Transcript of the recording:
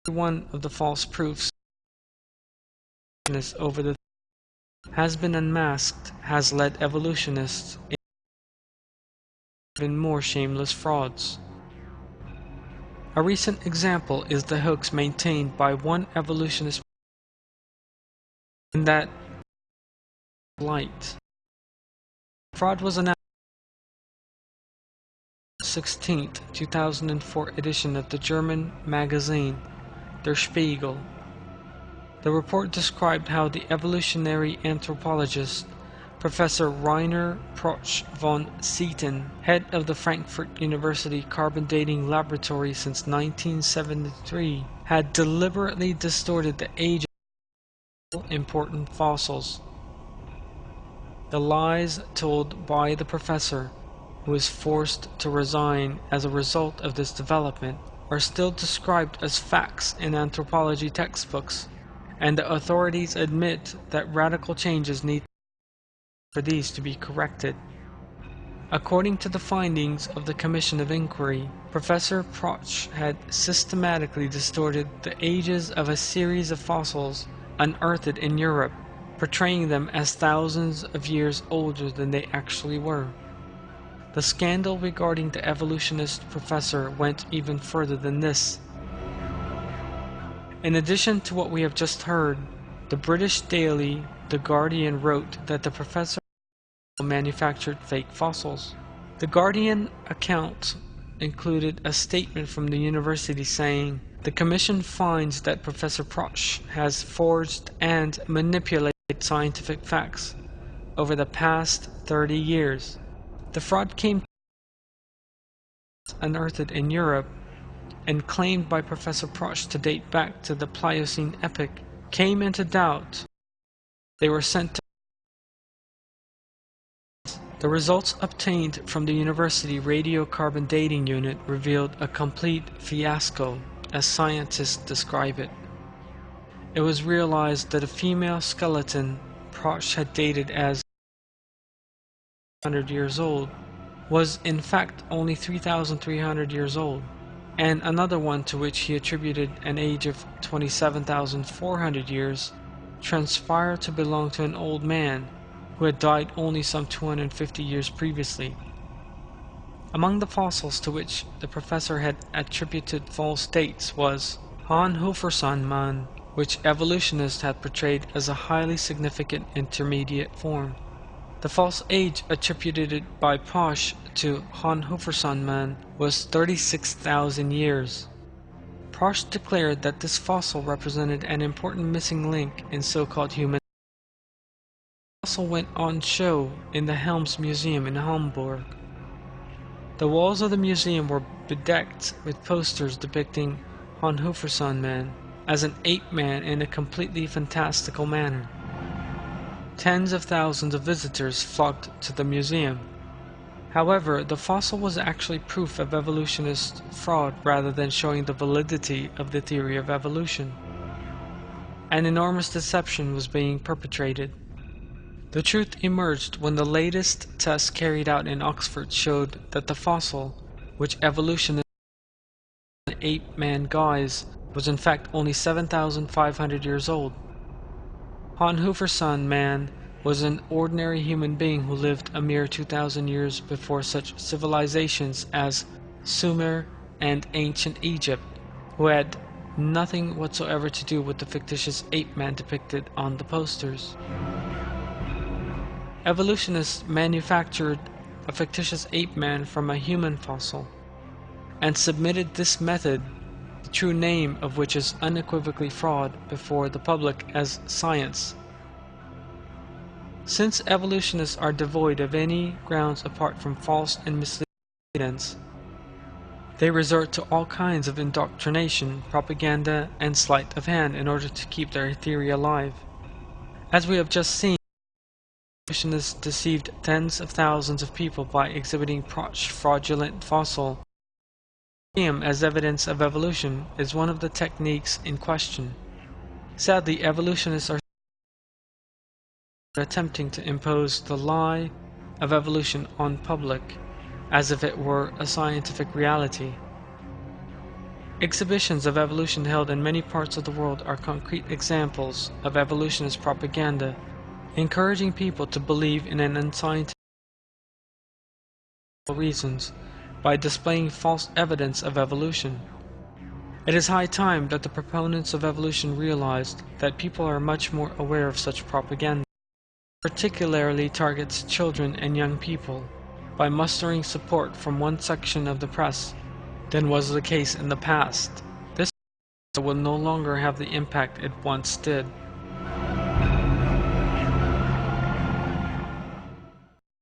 one of the false proofs over the has been unmasked has led evolutionists in even more shameless frauds. A recent example is the hoax maintained by one evolutionist in that light. Fraud was announced in the 16th, 2004 edition of the German magazine Der Spiegel. The report described how the evolutionary anthropologist Professor Rainer Proch von Sieten, head of the Frankfurt University Carbon Dating Laboratory since 1973, had deliberately distorted the age of important fossils. The lies told by the professor, who was forced to resign as a result of this development, are still described as facts in anthropology textbooks, and the authorities admit that radical changes need for these to be corrected. According to the findings of the Commission of Inquiry, Professor Proch had systematically distorted the ages of a series of fossils unearthed in Europe, portraying them as thousands of years older than they actually were. The scandal regarding the evolutionist professor went even further than this. In addition to what we have just heard, the British daily The Guardian wrote that the professor manufactured fake fossils. The Guardian account included a statement from the university saying, "The Commission finds that Professor Proch has forged and manipulated scientific facts over the past 30 years. The fraud came unearthed in Europe and claimed by Professor Proch to date back to the Pliocene epoch came into doubt. They were sent to the results obtained from the university radiocarbon dating unit revealed a complete fiasco, as scientists describe it. It was realized that a female skeleton Proch had dated as 100 years old was in fact only 3,300 years old, and another one to which he attributed an age of 27,400 years transpired to belong to an old man who had died only some 250 years previously. Among the fossils to which the professor had attributed false dates was Fraunhofer's man, which evolutionists had portrayed as a highly significant intermediate form. The false age attributed by Proch to Fraunhofer's man was 36,000 years. Proch declared that this fossil represented an important missing link in so-called human. The fossil went on show in the Helms Museum in Hamburg. The walls of the museum were bedecked with posters depicting Fraunhofer's man as an ape man in a completely fantastical manner. Tens of thousands of visitors flocked to the museum. However, the fossil was actually proof of evolutionist fraud rather than showing the validity of the theory of evolution. An enormous deception was being perpetrated. The truth emerged when the latest tests carried out in Oxford showed that the fossil, which evolutionists in ape-man guise, was in fact only 7,500 years old. Fraunhofer's man was an ordinary human being who lived a mere 2,000 years before such civilizations as Sumer and ancient Egypt, who had nothing whatsoever to do with the fictitious ape-man depicted on the posters. Evolutionists manufactured a fictitious ape-man from a human fossil, and submitted this method, the true name of which is unequivocally fraud, before the public as science. Since evolutionists are devoid of any grounds apart from false and misleading evidence, they resort to all kinds of indoctrination, propaganda, and sleight of hand in order to keep their theory alive. As we have just seen, evolutionists deceived tens of thousands of people by exhibiting Proch's fraudulent fossil. As evidence of evolution is one of the techniques in question. Sadly, evolutionists are attempting to impose the lie of evolution on public as if it were a scientific reality. Exhibitions of evolution held in many parts of the world are concrete examples of evolutionist propaganda, encouraging people to believe in an unscientific reasons by displaying false evidence of evolution. It is high time that the proponents of evolution realized that people are much more aware of such propaganda, particularly targets children and young people, by mustering support from one section of the press than was the case in the past. This will no longer have the impact it once did.